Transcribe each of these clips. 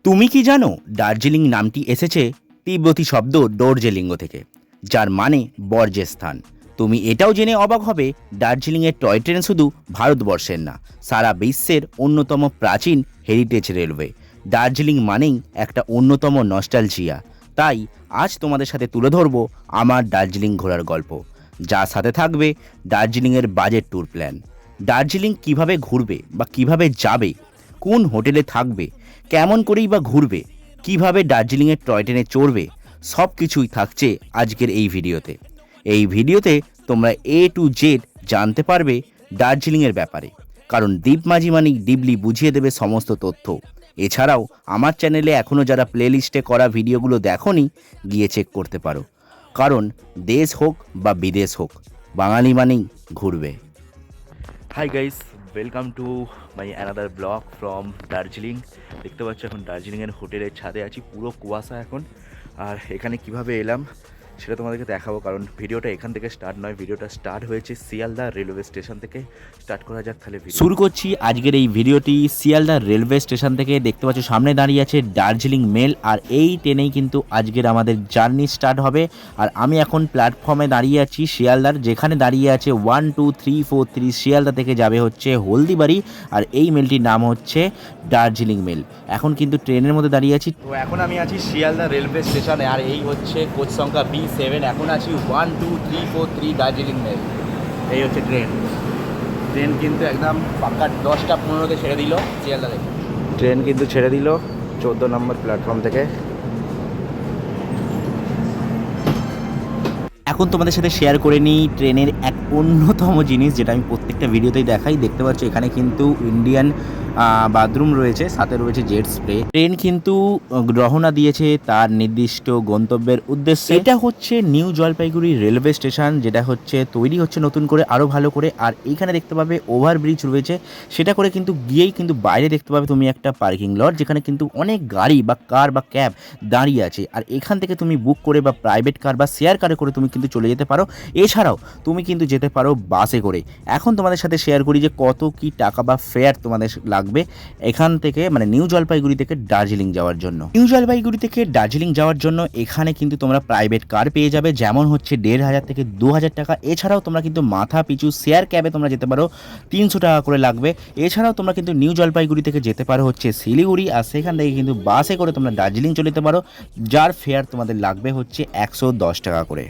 তুমি কি জানো দার্জিলিং নামটি এসেছে তিব্বতী শব্দ ডোরজেলিঙ্গ থেকে, যার মানে বর্জ্যের স্থান। তুমি এটাও জেনে অবাক হবে দার্জিলিংয়ের টয় ট্রেন শুধু ভারতবর্ষের না, সারা বিশ্বের অন্যতম প্রাচীন হেরিটেজ রেলওয়ে। দার্জিলিং মানেই একটা অন্যতম নস্টালজিয়া। তাই আজ তোমাদের সাথে তুলে ধরবো আমার দার্জিলিং ঘোরার গল্প, যার সাথে থাকবে দার্জিলিংয়ের বাজেট ট্যুর প্ল্যান। দার্জিলিং কিভাবে ঘুরবে বা কিভাবে যাবে, কোন হোটেলে থাকবে, কেমন করেই বা ঘুরবে, কিভাবে দার্জিলিংয়ের টয় ট্রেনে চড়বে, সব কিছুই থাকছে আজকের এই ভিডিওতে। এই ভিডিওতে তোমরা A to Z জানতে পারবে দার্জিলিংয়ের ব্যাপারে, কারণ দীপ মাঝি মানিক ডিপলি বুঝিয়ে দেবে সমস্ত তথ্য। এছাড়াও আমার চ্যানেলে এখনও যারা প্লেলিস্টে করা ভিডিওগুলো দেখোনি, গিয়ে চেক করতে পারো, কারণ দেশ হোক বা বিদেশ হোক, বাঙালি মানেই ঘুরবে। Hi guys, welcome to my another blog from Darjeeling. দেখতে পাচ্ছ এখন দার্জিলিংয়ের হোটেলের ছাদে আছি, পুরো কুয়াশা এখন। আর এখানে কিভাবে এলাম সেটা তোমাদেরকে দেখাবো, কারণ ভিডিওটা এখান থেকে স্টার্ট নয়, ভিডিওটা স্টার্ট হয়েছে শিয়ালদা রেলওয়ে স্টেশন থেকে। স্টার্ট করা যাক তাহলে। শুরু করছি আজকের এই ভিডিওটি শিয়ালদা রেলওয়ে স্টেশন থেকে। দেখতে পাচ্ছ সামনে দাঁড়িয়ে আছে দার্জিলিং মেল, আর এই ট্রেনেই কিন্তু আজকের আমাদের জার্নি স্টার্ট হবে। আর আমি এখন প্ল্যাটফর্মে দাঁড়িয়ে আছি শিয়ালদার, যেখানে দাঁড়িয়ে আছে 1 2 3 4 3। শিয়ালদা থেকে যাবে হচ্ছে হলদিবাড়ি, আর এই মেলটির নাম হচ্ছে দার্জিলিং মেল। এখন কিন্তু ট্রেনের মধ্যে দাঁড়িয়ে আছি। তো এখন আমি আছি শিয়ালদা রেলওয়ে স্টেশনে, আর এই হচ্ছে কোচ সংখ্যা B7। এখন আছি 1 2 3 4 3 দার্জিলিং মেল। এই হচ্ছে ট্রেন। ট্রেন কিন্তু একদম পাক্কা 10টা 15তে ছেড়ে দিল শিয়ালদা থেকে। ট্রেন কিন্তু ছেড়ে দিল 14 নম্বর প্ল্যাটফর্ম থেকে। এখন তোমাদের সাথে শেয়ার করে নিই ট্রেনের এক অন্যতম জিনিস, যেটা আমি প্রত্যেকটা ভিডিওতেই দেখাই। দেখতে পাচ্ছ এখানে কিন্তু ইন্ডিয়ান বাথরুম রয়েছে, সাথে রয়েছে জেট স্প্রে। ট্রেন কিন্তু রওনা দিয়েছে তার নির্দিষ্ট গন্তব্যের উদ্দেশ্যে। এটা হচ্ছে নিউ জলপাইগুড়ি রেলওয়ে স্টেশন, যেটা হচ্ছে তৈরি হচ্ছে নতুন করে, আরও ভালো করে। আর এইখানে দেখতে পাবে ওভারব্রিজ রয়েছে, সেটা করে কিন্তু গিয়েই কিন্তু বাইরে দেখতে পাবে তুমি একটা পার্কিং লট, যেখানে কিন্তু অনেক গাড়ি বা কার বা ক্যাব দাঁড়িয়ে আছে। আর এখান থেকে তুমি বুক করে বা প্রাইভেট কার বা শেয়ার কারে করে তুমি কিন্তু চলে যেতে পারো। এছাড়াও তুমি কিন্তু যেতে পারো বাসে করে। এখন তোমাদের সাথে শেয়ার করি যে কত কি টাকা বা ফেয়ার তোমাদের লাগবে এখান থেকে, মানে নিউ জলপাইগুড়ি থেকে দার্জিলিং যাওয়ার জন্য। নিউ জলপাইগুড়ি থেকে দার্জিলিং যাওয়ার জন্য এখানে কিন্তু তোমরা প্রাইভেট কার পেয়ে যাবে, যেমন হচ্ছে 1500 থেকে 2000 টাকা। এছাড়াও তোমরা কিন্তু মাথা পিছু শেয়ার ক্যাবে তোমরা যেতে পারো, 300 টাকা করে লাগবে। এছাড়াও তোমরা কিন্তু নিউ জলপাইগুড়ি থেকে যেতে পারো হচ্ছে শিলিগুড়ি, আর সেখান থেকে কিন্তু বাসে করে তোমরা দার্জিলিং চলে যেতে পারো, যার ফেয়ার তোমাদের লাগবে হচ্ছে 110 টাকা করে।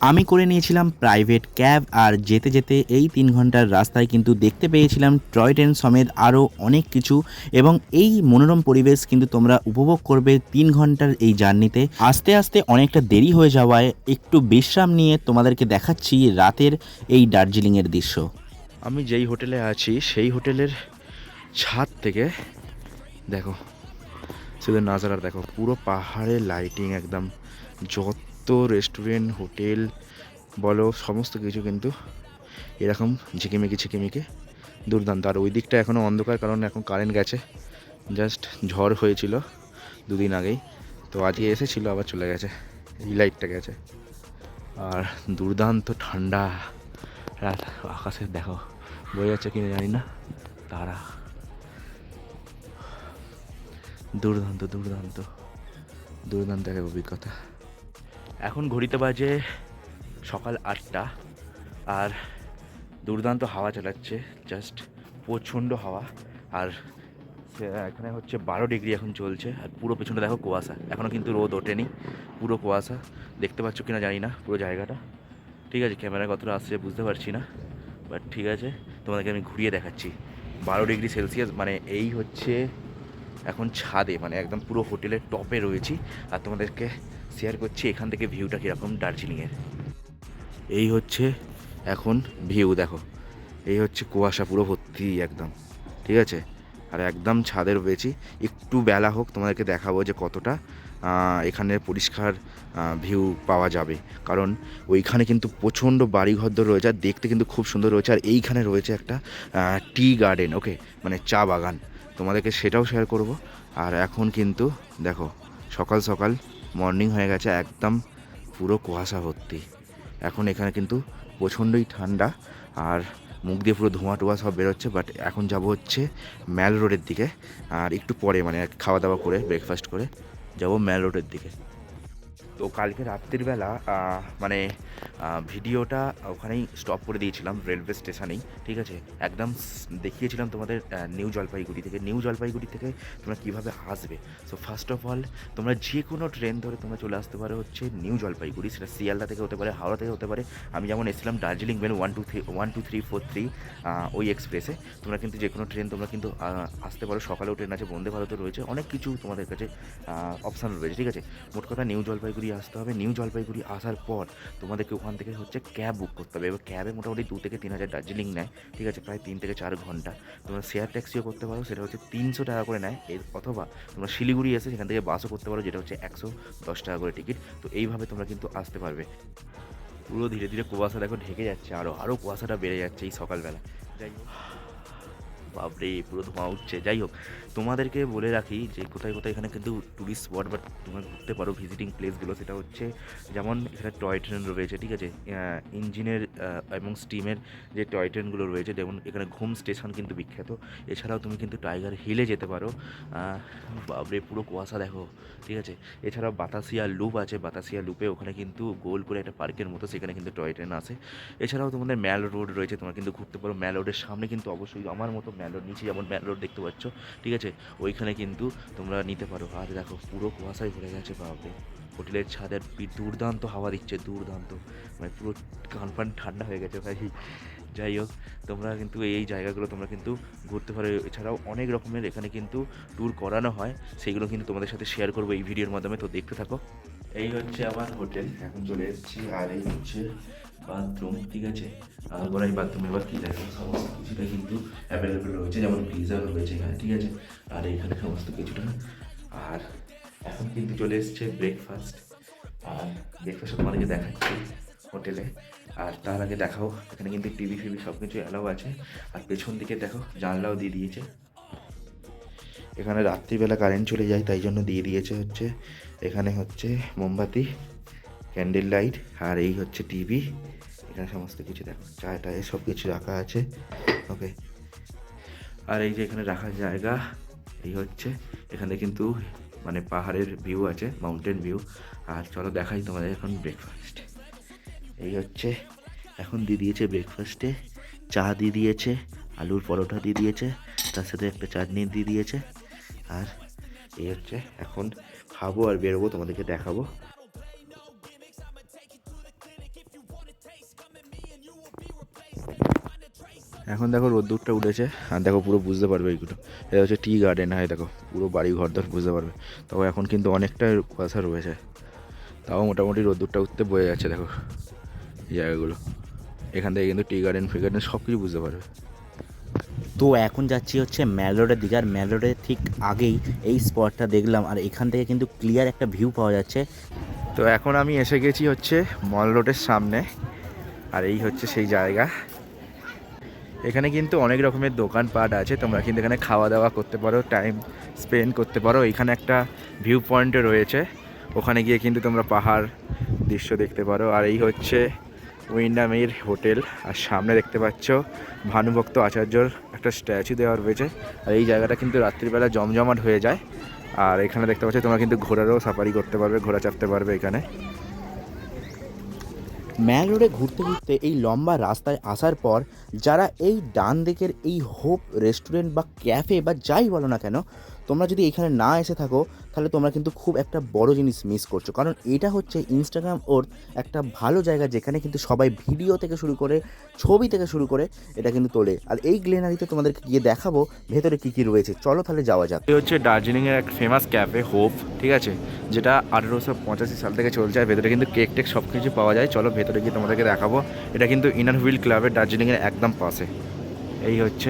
আমি করে নিয়েছিলাম প্রাইভেট ক্যাব, আর যেতে যেতে এই 3 ঘন্টার রাস্তায় কিন্তু দেখতে পেয়েছিলাম টয় ট্রেন সমেত আরও অনেক কিছু, এবং এই মনোরম পরিবেশ কিন্তু তোমরা উপভোগ করবে 3 ঘন্টার এই জার্নিতে। আস্তে আস্তে অনেকটা দেরি হয়ে যাওয়ায় একটু বিশ্রাম নিয়ে তোমাদেরকে দেখাচ্ছি রাতের এই দার্জিলিংয়ের দৃশ্য। আমি যেই হোটেলে আছি সেই হোটেলের ছাদ থেকে দেখো শুধু নাজারা দেখো, পুরো পাহাড়ের লাইটিং একদম। যত রেস্টুরেন্ট হোটেল বলো সমস্ত কিছু কিন্তু এরকম ঝিকিমিকি দুর্দান্ত। আর ওই দিকটা এখনও অন্ধকার, কারণ এখন কারেন্ট গেছে। জাস্ট ঝড় হয়েছিল 2 দিন আগেই, তো আজকে এসেছিল আবার চলে গেছে, এই লাইটটা গেছে। আর দুর্দান্ত ঠান্ডা রাত, আকাশে দেখো বয়ে যাচ্ছে কিনা জানি না তারা। দুর্দান্ত দুর্দান্ত দুর্দান্ত এক অভিজ্ঞতা। এখন ঘড়িতে বাজে সকাল 8টা, আর দুর্দান্ত হাওয়া চালাচ্ছে, জাস্ট প্রচণ্ড হাওয়া। আর এখানে হচ্ছে 12 ডিগ্রি এখন চলছে, আর পুরো পেছনে দেখো কুয়াশা, এখনও কিন্তু রোদ ওঠেনি, পুরো কুয়াশা। দেখতে পাচ্ছ কিনা জানি না পুরো জায়গাটা। ঠিক আছে, ক্যামেরায় কতটা আসছে বুঝতে পারছি না, বাট ঠিক আছে, তোমাদেরকে আমি ঘুরিয়ে দেখাচ্ছি। 12 ডিগ্রি সেলসিয়াস, মানে এই হচ্ছে এখন ছাদে, মানে একদম পুরো হোটেলের টপে রয়েছি, আর তোমাদেরকে শেয়ার করছি এখান থেকে ভিউটা কীরকম দার্জিলিংয়ের। এই হচ্ছে এখন ভিউ দেখো, এই হচ্ছে কুয়াশা পুরো ভর্তি একদম, ঠিক আছে। আর একদম ছাদে রয়েছি, একটু বেলা হোক তোমাদেরকে দেখাবো যে কতটা এখানে পরিষ্কার ভিউ পাওয়া যাবে, কারণ ওইখানে কিন্তু প্রচণ্ড বাড়িঘর রয়েছে, আর দেখতে কিন্তু খুব সুন্দর রয়েছে। আর এইখানে রয়েছে একটা টি গার্ডেন, ওকে, মানে চা বাগান। তোমাদেরকে সেটাও শেয়ার করব। আর এখন কিন্তু দেখো সকাল সকাল মর্নিং হয়ে গেছে, একদম পুরো কুয়াশা ভর্তি। এখন এখানে কিন্তু প্রচণ্ডই ঠান্ডা আর মুখ দিয়ে পুরো ধোঁয়া টোয়া সব বেরোচ্ছে। বাট এখন যাব হচ্ছে ম্যাল রোডের দিকে, আর একটু পরে মানে খাওয়া দাওয়া করে ব্রেকফাস্ট করে যাব ম্যাল রোডের দিকে। তো কালকে রাত্রিবেলা মানে ভিডিওটা ওখানেই স্টপ করে দিয়েছিলাম, রেলওয়ে স্টেশনেই, ঠিক আছে। একদম দেখিয়েছিলাম তোমাদের নিউ জলপাইগুড়ি থেকে, তোমরা কীভাবে আসবে। সো ফার্স্ট অফ অল তোমরা যে কোনো ট্রেন ধরে তোমরা চলে আসতে পারো হচ্ছে নিউ জলপাইগুড়ি, সেটা শিয়ালদা থেকে হতে পারে, হাওড়া থেকে হতে পারে। আমি যেমন এসেছিলাম দার্জিলিং মেল 12343 ওই এক্সপ্রেসে। তোমরা কিন্তু যে কোনো ট্রেন তোমরা কিন্তু আসতে পারো। সকালেও ট্রেন আছে, বন্দে ভারতও রয়েছে, অনেক কিছু তোমাদের কাছে অপশান রয়েছে, ঠিক আছে। মোট কথা নিউ জলপাইগুড়ি আসতে হবে। নিউ জলপাইগুড়ি আসার পর তোমাদেরকে ওখান থেকে হচ্ছে ক্যাব বুক করতে হবে। এবার ক্যাবে মোটামুটি 2 থেকে 3 হাজার দার্জিলিং নেয়, ঠিক আছে, প্রায় 3 থেকে 4 ঘন্টা। তোমরা শেয়ার ট্যাক্সিও করতে পারো, সেটা হচ্ছে 300 টাকা করে নেয়। অথবা তোমরা শিলিগুড়ি এসে সেখান থেকে বাসও করতে পারো, যেটা হচ্ছে 110 টাকা করে টিকিট। তো এইভাবে তোমরা কিন্তু আসতে পারবে। পুরো ধীরে ধীরে কুয়াশা দেখো ঢেকে যাচ্ছে, আরও কুয়াশাটা বেড়ে যাচ্ছে এই সকালবেলা। যাই হোক, বাপরে পুরো ধোঁয়া উঠছে। যাই হোক, তোমাদেরকে বলে রাখি যে কোথায় কোথায় এখানে কিন্তু ট্যুরিস্ট স্পট বা তোমরা ঘুরতে পারো ভিজিটিং প্লেসগুলো। সেটা হচ্ছে যেমন এখানে টয় ট্রেন রয়েছে, ঠিক আছে, ইঞ্জিনের এবং স্টিমের যে টয় ট্রেনগুলো রয়েছে, যেমন এখানে ঘুম স্টেশন কিন্তু বিখ্যাত। এছাড়াও তুমি কিন্তু টাইগার হিলে যেতে পারো। বাপরে পুরো কুয়াশা দেখো, ঠিক আছে। এছাড়াও বাতাসিয়া লুপ আছে, বাতাসিয়া লুপে ওখানে কিন্তু গোল করে একটা পার্কের মতো, সেখানে কিন্তু টয় ট্রেন আছে। এছাড়াও তোমাদের ম্যাল রোড রয়েছে, তোমরা কিন্তু ঘুরতে পারো। ম্যাল রোডের সামনে কিন্তু অবশ্যই আমার মতো ম্যাল রোড, নিচে যেমন ম্যাল রোড দেখতে পাচ্ছ, ঠিক আছে, ওইখানে কিন্তু তোমরা নিতে পারো। আর দেখো পুরো কুয়াশায় ভরে গেছে, বাপরে হোটেলের ছাদের দুর্দান্ত হাওয়া দিচ্ছে, দুর্দান্ত, মানে পুরো কান ফান ঠান্ডা হয়ে গেছে ভাই। যাই হোক, তোমরা কিন্তু এই জায়গাগুলো তোমরা কিন্তু ঘুরতে পারো। এছাড়াও অনেক রকমের এখানে কিন্তু ট্যুর করানো হয়, সেইগুলো কিন্তু তোমাদের সাথে শেয়ার করবো এই ভিডিওর মাধ্যমে, তো দেখতে থাকো। এই হচ্ছে আমার হোটেল, এখন চলে এসেছি। আর এই হচ্ছে বাথরুম, ঠিক আছে। আর এই বাথরুমে এবার কী দেখো, সমস্ত কিছুটা কিন্তু অ্যাভেলেবেল রয়েছে, যেমন গিজার রয়েছে এখানে, ঠিক আছে। আর এইখানে সমস্ত কিছুটা। আর এখন কিন্তু চলে এসছে ব্রেকফাস্ট, আর ব্রেকফাস্ট তোমাদেরকে দেখাচ্ছি হোটেলে। আর তার আগে দেখাও, এখানে কিন্তু টিভি ফিভি সব কিছু অ্যালাউ আছে। আর পেছন দিকে দেখো জানলাও দিয়ে দিয়েছে। এখানে রাত্রিবেলা কারেন্ট চলে যায়, তাই জন্য দিয়ে দিয়েছে হচ্ছে এখানে হচ্ছে মোমবাতি, ক্যান্ডেল লাইট। আর এই হচ্ছে টিভি, এখানে সমস্ত কিছু দেখো, চায় টায় সব কিছু রাখা আছে, ওকে। আর এই যে এখানে রাখার জায়গা, এই হচ্ছে এখানে কিন্তু মানে পাহাড়ের ভিউ আছে, মাউন্টেন ভিউ। আর চলো দেখাই তোমাদের এখন ব্রেকফাস্ট। এই হচ্ছে এখন দিয়ে দিয়েছে ব্রেকফাস্টে, চা দিয়ে দিয়েছে, আলুর পরোটা দিয়ে দিয়েছে, তার সাথে একটা চাটনি দিয়ে দিয়েছে। আর এই হচ্ছে এখন খাবো আর বেরোবো, তোমাদেরকে দেখাবো। এখন দেখো রোদ্দুরটা উঠেছে, আর দেখো পুরো বুঝতে পারবে এইগুলো, এটা হচ্ছে টি গার্ডেন। হয় দেখো পুরো বাড়ি ঘরদর বুঝতে পারবে। তাও এখন কিন্তু অনেকটা কুয়াশা রয়েছে, তাও মোটামুটি রোদ্দুরটা উঠতে বয়ে যাচ্ছে। দেখো এই জায়গাগুলো, এখান থেকে কিন্তু টি গার্ডেন ফি গার্ডেন সব কিছু বুঝতে পারবে। তো এখন যাচ্ছি হচ্ছে ম্যাল রোডের দিকে। আর ম্যাল রোডের ঠিক আগেই এই স্পটটা দেখলাম, আর এখান থেকে কিন্তু ক্লিয়ার একটা ভিউ পাওয়া যাচ্ছে। তো এখন আমি এসে গেছি হচ্ছে মল রোডের সামনে, আর এই হচ্ছে সেই জায়গা। এখানে কিন্তু অনেক রকমের দোকানপাট আছে, তোমরা কিন্তু এখানে খাওয়া দাওয়া করতে পারো, টাইম স্পেন্ড করতে পারো। এখানে একটা ভিউ পয়েন্টও রয়েছে, ওখানে গিয়ে কিন্তু তোমরা পাহাড় দৃশ্য দেখতে পারো। আর এই হচ্ছে উইন্ডামের হোটেল, আর সামনে দেখতে পাচ্ছ ভানুভক্ত আচার্যর একটা স্ট্যাচু দেওয়া রয়েছে। আর এই জায়গাটা কিন্তু রাত্রিবেলা জমজমাট হয়ে যায়। আর এখানে দেখতে পাচ্ছ তোমরা কিন্তু ঘোড়ারও সাফারি করতে পারবে, ঘোড়া চাপতে পারবে এখানে। ম্যাল রোডে ঘুরতে ঘুরতে এই লম্বা রাস্তায় আসার পর যারা এই ডান দিকের এই হোপ রেস্টুরেন্ট বা ক্যাফে বা যাই বলো না কেন, তোমরা যদি এখানে না এসে থাকো তাহলে তোমরা কিন্তু খুব একটা বড় জিনিস মিস করছো। কারণ এটা হচ্ছে ইনস্টাগ্রাম ওর একটা ভালো জায়গা, যেখানে কিন্তু সবাই ভিডিও থেকে শুরু করে ছবি থেকে শুরু করে এটা কিন্তু তোলে। আর এই গ্লেনারিতে তোমাদেরকে গিয়ে দেখাবো ভেতরে কী কী রয়েছে, চলো তাহলে যাওয়া যাক। এই হচ্ছে দার্জিলিংয়ের এক ফেমাস ক্যাফে হোপ, ঠিক আছে, যেটা 1885 সাল থেকে চলছে। আর ভেতরে কিন্তু কেক টেক সব কিছু পাওয়া যায়। চলো ভেতরে গিয়ে তোমাদেরকে দেখাবো। এটা কিন্তু ইনার হুইল ক্লাবের দার্জিলিংয়ের একদম পাশে। এই হচ্ছে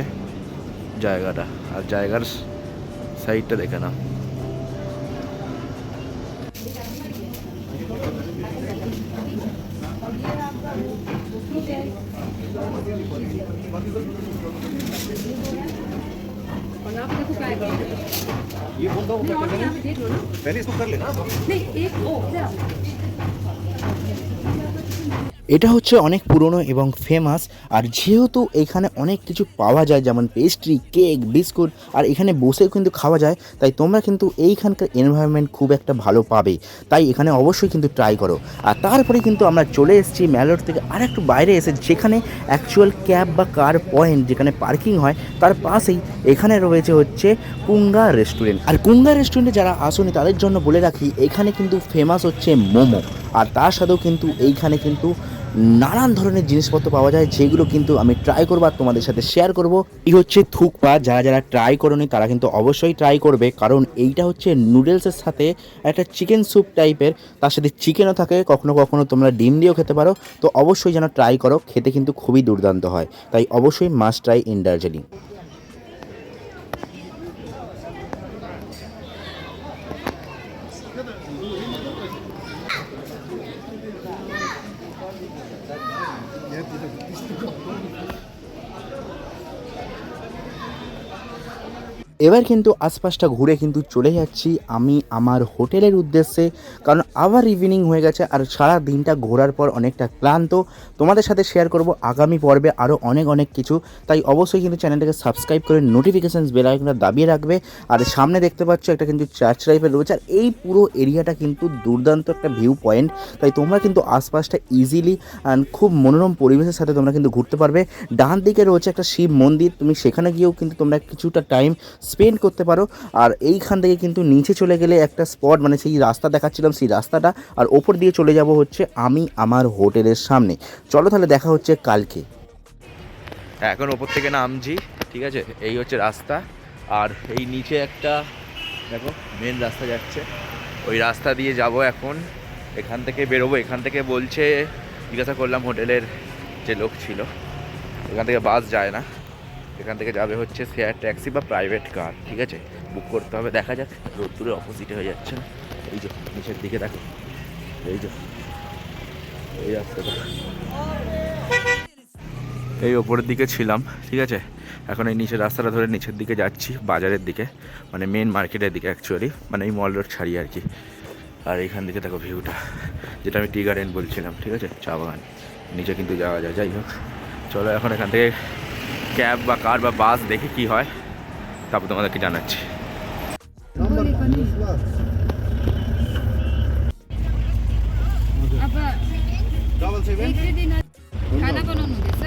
জায়গাটা, আর জায়গার সাইডটা দেখে না। आप देखो क्या है ये बोल दो नहीं और यहाँ पे देख लो ना पहले इसको कर लेना नहीं एक ओ इधर এটা হচ্ছে অনেক পুরনো এবং ফেমাস। আর যেহেতু এখানে অনেক কিছু পাওয়া যায় যেমন পেস্ট্রি, কেক, বিস্কুট, আর এখানে বসেও কিন্তু খাওয়া যায়, তাই তোমরা কিন্তু এইখানকার এনভায়রনমেন্ট খুব একটা ভালো পাবে। তাই এখানে অবশ্যই কিন্তু ট্রাই করো। আর তারপরে কিন্তু আমরা চলে এসেছি ম্যালোর থেকে আর একটু বাইরে এসে, যেখানে অ্যাকচুয়াল ক্যাব বা কার পয়েন্ট যেখানে পার্কিং হয় তার পাশেই এখানে রয়েছে হচ্ছে কুঙ্গা রেস্টুরেন্ট। আর কুঙ্গা রেস্টুরেন্টে যারা আসেনি তাদের জন্য বলে রাখি, এখানে কিন্তু ফেমাস হচ্ছে মোমো, আর তার সাথেও কিন্তু এইখানে কিন্তু নানান ধরনের জিনিসপত্র পাওয়া যায়, যেগুলো কিন্তু আমি ট্রাই করবো আর তোমাদের সাথে শেয়ার করব। এই হচ্ছে থুকপা, যারা যারা ট্রাই করোনি তারা কিন্তু অবশ্যই ট্রাই করবে, কারণ এইটা হচ্ছে নুডলসের সাথে একটা চিকেন স্যুপ টাইপের, তার সাথে চিকেনও থাকে, কখনো কখনো তোমরা ডিম দিয়েও খেতে পারো। তো অবশ্যই যেন ট্রাই করো, খেতে কিন্তু খুবই দুর্দান্ত হয়, তাই অবশ্যই মাস্ট ট্রাই ইন দার্জিলিং। এবার কিন্তু আশপাশটা ঘুরে কিন্তু চলে যাচ্ছি আমি আমার হোটেলের উদ্দেশ্যে, কারণ আবার ইভিনিং হয়ে গেছে আর সারা দিনটা ঘোরার পর অনেকটা ক্লান্ত। তোমাদের সাথে শেয়ার করব আগামী পর্বে আরও অনেক অনেক কিছু, তাই অবশ্যই কিন্তু চ্যানেলটাকে সাবস্ক্রাইব করে নোটিফিকেশানস বেল আইকনটা দাবিয়ে রাখবে। আর সামনে দেখতে পাচ্ছ একটা কিন্তু চার্চ টাইপের রয়েছে, আর এই পুরো এরিয়াটা কিন্তু দুর্দান্ত একটা ভিউ পয়েন্ট, তাই তোমরা কিন্তু আশপাশটা ইজিলি খুব মনোরম পরিবেশের সাথে তোমরা কিন্তু ঘুরতে পারবে। ডান দিকে রয়েছে একটা শিব মন্দির, তুমি সেখানে গিয়েও কিন্তু তোমরা কিছুটা টাইম স্পেন্ড করতে পারো। আর এইখান থেকে কিন্তু নিচে চলে গেলে একটা স্পট, মানে সেই রাস্তা দেখাচ্ছিলাম সেই রাস্তাটা, আর ওপর দিয়ে চলে যাব হচ্ছে আমি আমার হোটেলের সামনে। চলো তাহলে দেখা হচ্ছে কালকে। এখন ওপর থেকে নামছি, ঠিক আছে, এই হচ্ছে রাস্তা। আর এই নিচে একটা দেখো মেন রাস্তা যাচ্ছে, ওই রাস্তা দিয়ে যাব এখন। এখান থেকে বেরোবো, এখান থেকে বলছে, জিজ্ঞাসা করলাম হোটেলের যে লোক ছিল, এখান থেকে বাস যায় না, এখান থেকে যাবে হচ্ছে শেয়ার ট্যাক্সি বা প্রাইভেট কার, ঠিক আছে, বুক করতে হবে। দেখা যাক, রোদ্দুরের অপোজিটে হয়ে যাচ্ছে না, এই যে নিচের দিকে দেখো, এই যে এই রাস্তাটা, এই ওপরের দিকে ছিলাম, ঠিক আছে, এখন এই নিচের রাস্তাটা ধরে নিচের দিকে যাচ্ছি, বাজারের দিকে, মানে মেন মার্কেটের দিকে অ্যাকচুয়ালি, মানে এই মল রোড ছাড়িয়ে আর কি। আর এইখান থেকে দেখো ভিউটা, যেটা আমি টি গার্ডেন বলছিলাম, ঠিক আছে, চা বাগান, নিচে কিন্তু যাওয়া যায়। যাই হোক, চলো এখন এখান থেকে ক্যাব বা কার বা বাস দেখে কি হয় তারপর তোমাদেরকে জানাচ্ছি। अब डबल 7 एक दिन खाना बनाउनु हुँदैछ